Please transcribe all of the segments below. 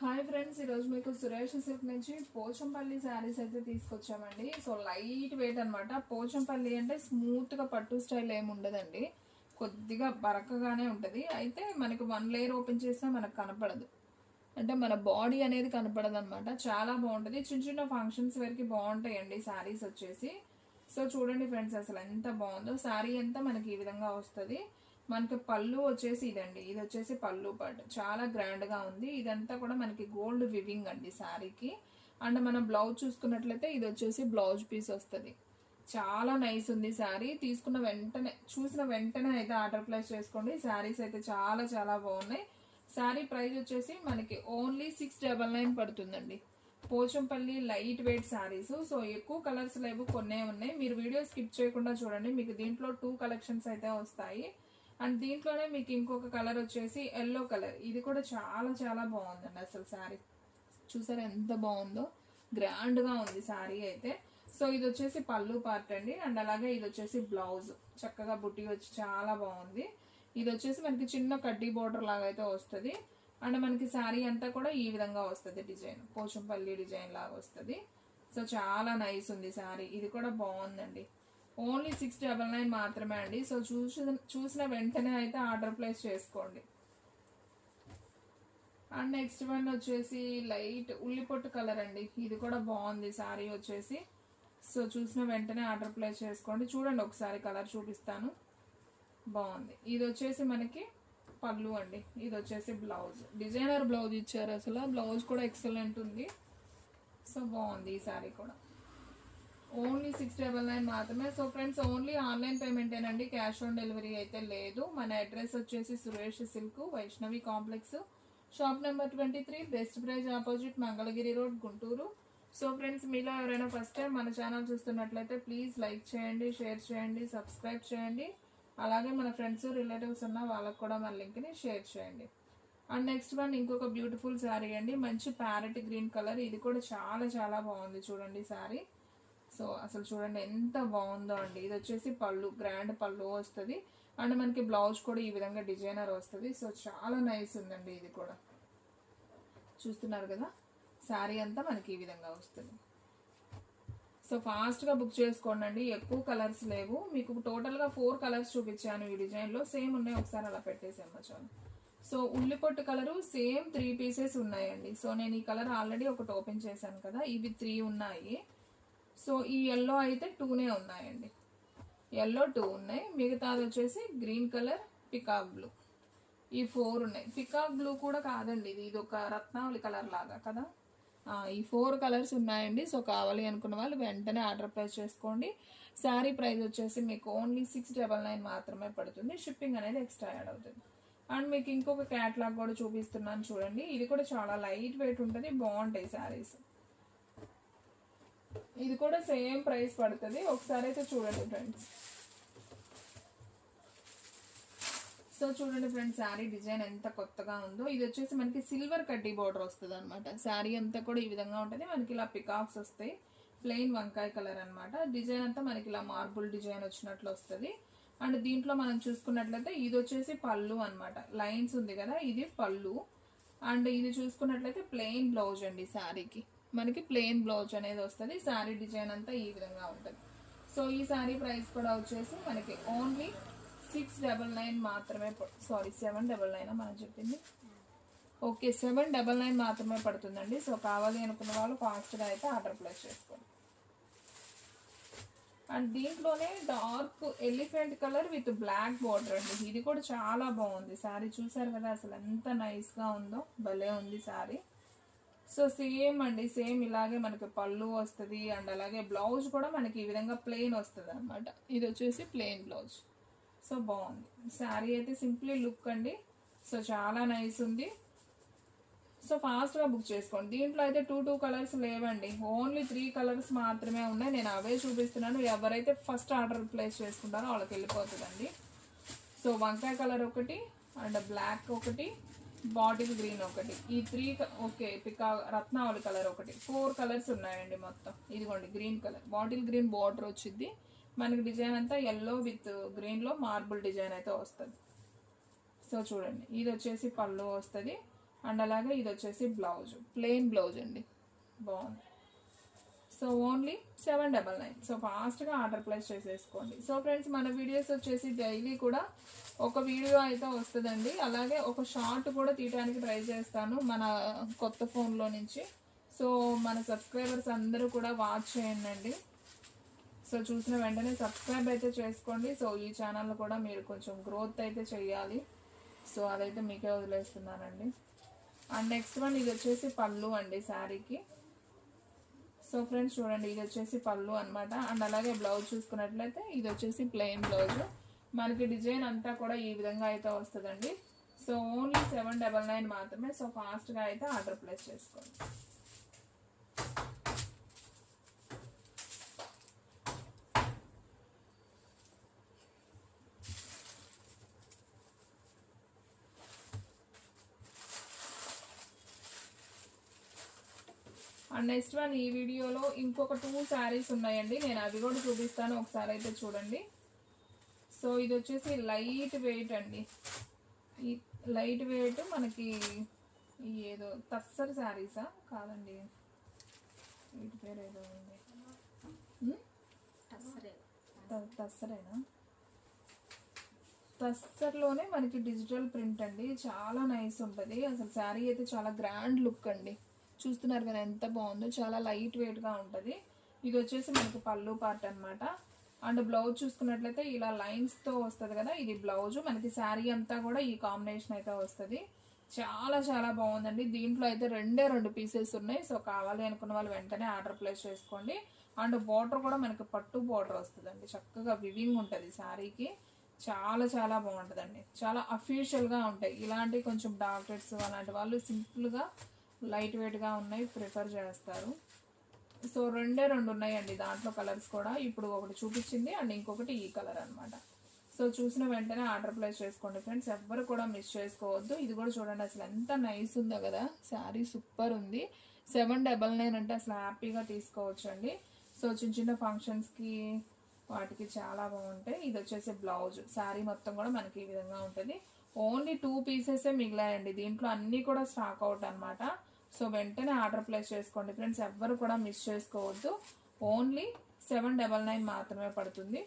Hi friends, ఈరోజు మీకు Suresh silk నుంచి పోచంపల్లి శారీస్ అయితే తీసుకొచ్చామండి. సో లైట్ వెయిట్ అనమాట. పోచంపల్లి అంటే స్మూత్గా పట్టు స్టైల్ ఏమి ఉండదండి, కొద్దిగా బరకగానే ఉంటుంది. అయితే మనకి 1 లేయర్ ఓపెన్ చేసినా మనకు కనపడదు, అంటే మన బాడీ అనేది కనపడదు అనమాట. చాలా బాగుంటుంది, చిన్న చిన్న ఫంక్షన్స్ వరకు బాగుంటాయండి శారీస్ వచ్చేసి. సో చూడండి ఫ్రెండ్స్, అసలు ఎంత బాగుందో. శారీ అంతా మనకి ఈ విధంగా వస్తుంది. మనకి పళ్ళు వచ్చేసి ఇదండి, ఇది వచ్చేసి పళ్ళు పార్ట్ చాలా గ్రాండ్ గా ఉంది. ఇదంతా కూడా మనకి గోల్డ్ వివింగ్ అండి శారీకి. అండ్ మనం బ్లౌజ్ చూసుకున్నట్లయితే ఇది వచ్చేసి బ్లౌజ్ పీస్ వస్తుంది. చాలా నైస్ ఉంది శారీ. తీసుకున్న వెంటనే, చూసిన వెంటనే అయితే ఆర్డర్ ప్లేస్ చేసుకోండి. శారీస్ అయితే చాలా చాలా బాగున్నాయి. శారీ ప్రైస్ వచ్చేసి మనకి ఓన్లీ 699 పడుతుందండి. Pochampally light weight saris. So ఎక్కువ కలర్స్ లేవు, కొన్నే ఉన్నాయి. మీరు వీడియో స్కిప్ చేయకుండా చూడండి, మీకు దీంట్లో 2 కలెక్షన్స్ అయితే వస్తాయి. అండ్ దీంట్లోనే మీకు ఇంకొక కలర్ వచ్చేసి ఎల్లో కలర్. ఇది కూడా చాలా చాలా బాగుందండి. అసలు శారీ చూసారా ఎంత బాగుందో, గ్రాండ్ గా ఉంది శారీ అయితే. సో ఇది వచ్చేసి పళ్ళు పార్ట్ అండి. అండ్ అలాగే ఇది వచ్చేసి బ్లౌజ్, చక్కగా బుట్టి వచ్చి చాలా బాగుంది. ఇది వచ్చేసి మనకి చిన్న కడ్డీ బోర్డర్ లాగా అయితే వస్తుంది. అండ్ మనకి శారీ అంతా కూడా ఈ విధంగా వస్తుంది, డిజైన్ పోచంపల్లి డిజైన్ లాగా వస్తుంది. సో చాలా నైస్ ఉంది శారీ. ఇది కూడా బాగుందండి. ఓన్లీ 699 మాత్రమే అండి. సో చూసిన వెంటనే అయితే ఆర్డర్ ప్లేస్ చేసుకోండి. అండ్ నెక్స్ట్ వన్ వచ్చేసి లైట్ ఉల్లిపొట్టు కలర్ అండి. ఇది కూడా బాగుంది శారీ వచ్చేసి. సో చూసిన వెంటనే ఆర్డర్ ప్లేస్ చేసుకోండి. చూడండి ఒకసారి కలర్ చూపిస్తాను, బాగుంది. ఇది వచ్చేసి మనకి పళ్ళు అండి. ఇది వచ్చేసి బ్లౌజ్, డిజైనర్ బ్లౌజ్ ఇచ్చారు. అసలు బ్లౌజ్ కూడా ఎక్సలెంట్ ఉంది. సో బాగుంది ఈ శారీ కూడా. ఓన్లీ 699 మాత్రమే. సో ఫ్రెండ్స్, ఓన్లీ ఆన్లైన్ పేమెంటేనండి, క్యాష్ ఆన్ డెలివరీ అయితే లేదు. మన అడ్రస్ వచ్చేసి Suresh silk, Vaishnavi complex, shop number 23, best price opposite, Mangalagiri road, Guntur. So friends, మీలో ఎవరైనా ఫస్ట్ టైం మన ఛానల్ చూస్తున్నట్లయితే ప్లీజ్ లైక్ చేయండి, షేర్ చేయండి, సబ్స్క్రైబ్ చేయండి. అలాగే మన ఫ్రెండ్స్ రిలేటివ్స్ ఉన్న వాళ్ళకు కూడా మన లింక్ని షేర్ చేయండి. అండ్ నెక్స్ట్ వన్ ఇంకొక బ్యూటిఫుల్ శారీ అండి, మంచి ప్యారెట్ గ్రీన్ కలర్. ఇది కూడా చాలా చాలా బాగుంది. చూడండి శారీ. సో అసలు చూడండి ఎంత బాగుందో అండి. ఇది వచ్చేసి పళ్ళు, గ్రాండ్ పళ్ళు వస్తుంది. అండ్ మనకి బ్లౌజ్ కూడా ఈ విధంగా డిజైనర్ వస్తుంది. సో చాలా నైస్ ఉందండి. ఇది కూడా చూస్తున్నారు కదా, శారీ అంతా మనకి ఈ విధంగా వస్తుంది. సో ఫాస్ట్గా బుక్ చేసుకోండి, ఎక్కువ కలర్స్ లేవు. మీకు టోటల్గా 4 కలర్స్ చూపించాను ఈ డిజైన్లో, సేమ్ ఉన్నాయి. ఒకసారి అలా పెట్టేసాము చాలు. సో ఉల్లిపొట్టు కలరు సేమ్ 3 పీసెస్ ఉన్నాయండి. సో నేను ఈ కలర్ ఆల్రెడీ ఒకటి ఓపెన్ చేశాను కదా, ఇవి 3 ఉన్నాయి. సో ఈ ఎల్లో అయితే 2నే ఉన్నాయండి, ఎల్లో 2 ఉన్నాయి. మిగతాది వచ్చేసి గ్రీన్ కలర్, పికాక్ బ్లూ, ఈ 4 ఉన్నాయి. పికాక్ బ్లూ కూడా కాదండి, ఇది ఒక రత్నావళి కలర్ లాగా కదా. ఈ 4 కలర్స్ ఉన్నాయండి. సో కావాలి అనుకున్న వాళ్ళు వెంటనే ఆర్డర్ ప్లేస్ చేసుకోండి. శారీ ప్రైస్ వచ్చేసి మీకు ఓన్లీ 699 మాత్రమే పడుతుంది. షిప్పింగ్ అనేది ఎక్స్ట్రా యాడ్ అవుతుంది. అండ్ మీకు ఇంకొక క్యాట్లాగ్ కూడా చూపిస్తున్నాను చూడండి. ఇది కూడా చాలా లైట్ వెయిట్ ఉంటుంది, బాగుంటాయి శారీస్. ఇది కూడా సేమ్ ప్రైస్ పడుతుంది. ఒకసారి అయితే చూడండి ఫ్రెండ్స్. సో చూడండి ఫ్రెండ్స్, శారీ డిజైన్ ఎంత కొత్తగా ఉందో. ఇది వచ్చేసి మనకి సిల్వర్ కడ్డీ బోర్డర్ వస్తుంది అనమాట. శారీ అంతా కూడా ఈ విధంగా ఉంటుంది. మనకి ఇలా పికాక్స్ వస్తాయి, ప్లెయిన్ వంకాయ కలర్ అనమాట. డిజైన్ అంతా మనకి ఇలా మార్బుల్ డిజైన్ వచ్చినట్లు వస్తుంది. అండ్ దీంట్లో మనం చూసుకున్నట్లయితే ఇది వచ్చేసి పళ్ళు అనమాట. లైన్స్ ఉంది కదా, ఇది పళ్ళు. అండ్ ఇది చూసుకున్నట్లయితే ప్లెయిన్ బ్లౌజ్ అండి. శారీకి మనకి ప్లెయిన్ బ్లౌజ్ అనేది వస్తుంది. శారీ డిజైన్ అంతా ఈ విధంగా ఉంటుంది. సో ఈ శారీ ప్రైస్ కూడా వచ్చేసి మనకి ఓన్లీ 699 మాత్రమే, సారీ 799 మనం చెప్పింది. ఓకే, 799 మాత్రమే పడుతుందండి. సో కావాలి అనుకున్న వాళ్ళు ఫాస్ట్గా అయితే ఆర్డర్ ప్లేస్ చేసుకోండి. అండ్ దీంట్లోనే dark elephant colour with black border అండి. ఇది కూడా చాలా బాగుంది శారీ. చూసారు కదా అసలు ఎంత నైస్గా ఉందో, భలే ఉంది శారీ. సో సేమ్ అండి, సేమ్ ఇలాగే మనకి పళ్ళు వస్తుంది. అండ్ అలాగే బ్లౌజ్ కూడా మనకి ఈ విధంగా ప్లెయిన్ వస్తుంది అనమాట. ఇది వచ్చేసి ప్లెయిన్ బ్లౌజ్. సో బాగుంది శారీ అయితే, సింప్లీ లుక్ అండి. సో చాలా నైస్ ఉంది. సో ఫాస్ట్గా బుక్ చేసుకోండి. దీంట్లో అయితే 2 కలర్స్ లేవండి, ఓన్లీ 3 కలర్స్ మాత్రమే ఉన్నాయి. నేను అవే చూపిస్తున్నాను. ఎవరైతే ఫస్ట్ ఆర్డర్ ప్లేస్ చేసుకుంటారో వాళ్ళకి వెళ్ళిపోతుందండి. సో వంకాయ కలర్ ఒకటి, అండ్ బ్లాక్ ఒకటి, బాటిల్ గ్రీన్ ఒకటి, ఈ 3 ఓకే రత్నావళి కలర్ ఒకటి, 4 కలర్స్ ఉన్నాయండి మొత్తం. ఇదిగోండి green colour, bottle green border వచ్చింది మనకి. డిజైన్ అంతా ఎల్లో విత్ గ్రీన్లో మార్బుల్ డిజైన్ అయితే వస్తుంది. సో చూడండి, ఇది వచ్చేసి పళ్ళు వస్తుంది. అండ్ అలాగే ఇది వచ్చేసి బ్లౌజ్, ప్లెయిన్ బ్లౌజ్ అండి, బాగుంది. So only 799. సో ఫాస్ట్గా ఆర్డర్ ప్లేస్ చేసేసుకోండి. సో ఫ్రెండ్స్, మన వీడియోస్ వచ్చేసి డైలీ కూడా ఒక వీడియో అయితే వస్తుందండి. అలాగే ఒక షార్ట్ కూడా తీయడానికి ట్రై చేస్తాను మన కొత్త ఫోన్లో నుంచి. సో మన సబ్స్క్రైబర్స్ అందరూ కూడా వాచ్ చేయండి. సో చూసిన వెంటనే సబ్స్క్రైబ్ అయితే చేసుకోండి. సో ఈ ఛానల్ కూడా మీరు కొంచెం గ్రోత్ అయితే చేయాలి. సో అదైతే మీకే వదిలేస్తున్నానండి. అండ్ నెక్స్ట్ వన్, ఇది వచ్చేసి పళ్ళు అండి శారీకి. సో ఫ్రెండ్స్ చూడండి, ఇది వచ్చేసి పళ్ళు అనమాట. అండ్ అలాగే బ్లౌజ్ చూసుకున్నట్లయితే ఇది వచ్చేసి ప్లెయిన్ బ్లౌజ్. మనకి డిజైన్ అంతా కూడా ఈ విధంగా అయితే వస్తుందండి. సో ఓన్లీ 799 మాత్రమే. సో ఫాస్ట్గా అయితే ఆర్డర్ ప్లేస్ చేసుకోండి. అండ్ నెక్స్ట్ వన్, ఈ వీడియోలో ఇంకొక 2 శారీస్ ఉన్నాయండి. నేను అవి కూడా చూపిస్తాను, ఒకసారి అయితే చూడండి. సో ఇది వచ్చేసి లైట్ వెయిట్ అండి. ఈ లైట్ వెయిట్ మనకి ఏదో తస్సర్ శారీసా కాదండి, వీటి పేరు ఏదో ఉంది, తస్సరేనా? తస్సర్లోనే మనకి డిజిటల్ ప్రింట్ అండి, చాలా నైస్ ఉంటుంది. అసలు శారీ అయితే చాలా గ్రాండ్ లుక్ అండి. చూస్తున్నారు కదా ఎంత బాగుందో, చాలా లైట్ వెయిట్గా ఉంటుంది. ఇది వచ్చేసి మనకి పళ్ళు పార్ట్ అనమాట. అండ్ బ్లౌజ్ చూసుకున్నట్లయితే ఇలా లైన్స్తో వస్తుంది కదా, ఇది బ్లౌజ్. మనకి శారీ అంతా కూడా ఈ కాంబినేషన్ అయితే వస్తుంది. చాలా చాలా బాగుందండి. దీంట్లో అయితే 2 పీసెస్ ఉన్నాయి. సో కావాలి అనుకున్న వాళ్ళు వెంటనే ఆర్డర్ ప్లేస్ చేసుకోండి. అండ్ బార్డర్ కూడా మనకి పట్టు బార్డర్ వస్తుందండి, చక్కగా వివింగ్ ఉంటుంది శారీకి. చాలా చాలా బాగుంటుందండి, చాలా అఫీషియల్గా ఉంటాయి. ఇలాంటి కొంచెం డాక్టర్స్ అలాంటి వాళ్ళు సింపుల్గా లైట్ వెయిట్గా ఉన్నాయి ప్రిఫర్ చేస్తారు. సో 2 ఉన్నాయండి దాంట్లో కలర్స్ కూడా. ఇప్పుడు ఒకటి చూపించింది అండ్ ఇంకొకటి ఈ కలర్ అనమాట. సో చూసిన వెంటనే ఆర్డర్ ప్లేస్ చేసుకోండి ఫ్రెండ్స్, ఎవ్వరు కూడా మిస్ చేసుకోవద్దు. ఇది కూడా చూడండి అసలు ఎంత నైస్ ఉందో కదా, శారీ సూపర్ ఉంది. 799 అంటే అసలు హ్యాపీగా తీసుకోవచ్చు అండి. సో చిన్న చిన్న ఫంక్షన్స్కి వాటికి చాలా బాగుంటాయి. ఇది వచ్చేసి బ్లౌజ్, శారీ మొత్తం కూడా మనకి ఈ విధంగా ఉంటుంది. ఓన్లీ 2 పీసెసే మిగిలాయండి, దీంట్లో అన్నీ కూడా స్టాక్ అవుట్ అనమాట. సో వెంటనే ఆర్డర్ ప్లేస్ చేసుకోండి ఫ్రెండ్స్, ఎవ్వరు కూడా మిస్ చేసుకోవద్దు. ఓన్లీ 799 మాత్రమే పడుతుంది.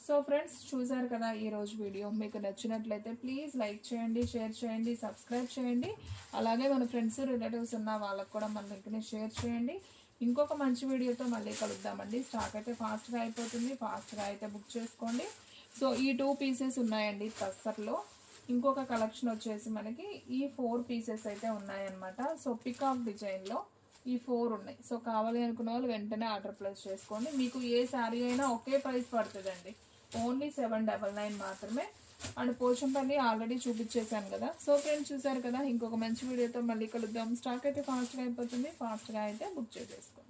సో ఫ్రెండ్స్ చూసారు కదా ఈరోజు వీడియో. మీకు నచ్చినట్లయితే ప్లీజ్ లైక్ చేయండి, షేర్ చేయండి, సబ్స్క్రైబ్ చేయండి. అలాగే మన ఫ్రెండ్స్ రిలేటివ్స్ ఉన్న వాళ్ళకు కూడా మన లింక్ని షేర్ చేయండి. ఇంకొక మంచి వీడియోతో మళ్ళీ కలుద్దామండి. స్టాక్ అయితే ఫాస్ట్గా అయిపోతుంది, ఫాస్ట్గా అయితే బుక్ చేసుకోండి. సో ఈ 2 పీసెస్ ఉన్నాయండి తస్సర్లో. ఇంకొక కలెక్షన్ వచ్చేసి మనకి ఈ 4 పీసెస్ అయితే ఉన్నాయన్నమాట. సో పికాక్ డిజైన్లో ఈ 4 ఉన్నాయి. సో కావాలి అనుకున్న వాళ్ళు వెంటనే ఆర్డర్ ప్లేస్ చేసుకోండి. మీకు ఏ శారీ అయినా ఒకే ప్రైస్ పడుతుందండి, ఓన్లీ 799 మాత్రమే. అండ్ పోచంపల్లి ఆల్రెడీ చూపించేశాను కదా. సో ఫ్రెండ్స్ చూసారు కదా, ఇంకొక మంచి వీడియోతో మళ్ళీ కలుద్దాం. స్టాక్ అయితే ఫాస్ట్గా అయిపోతుంది, ఫాస్ట్గా అయితే బుక్ చేసేసుకోండి.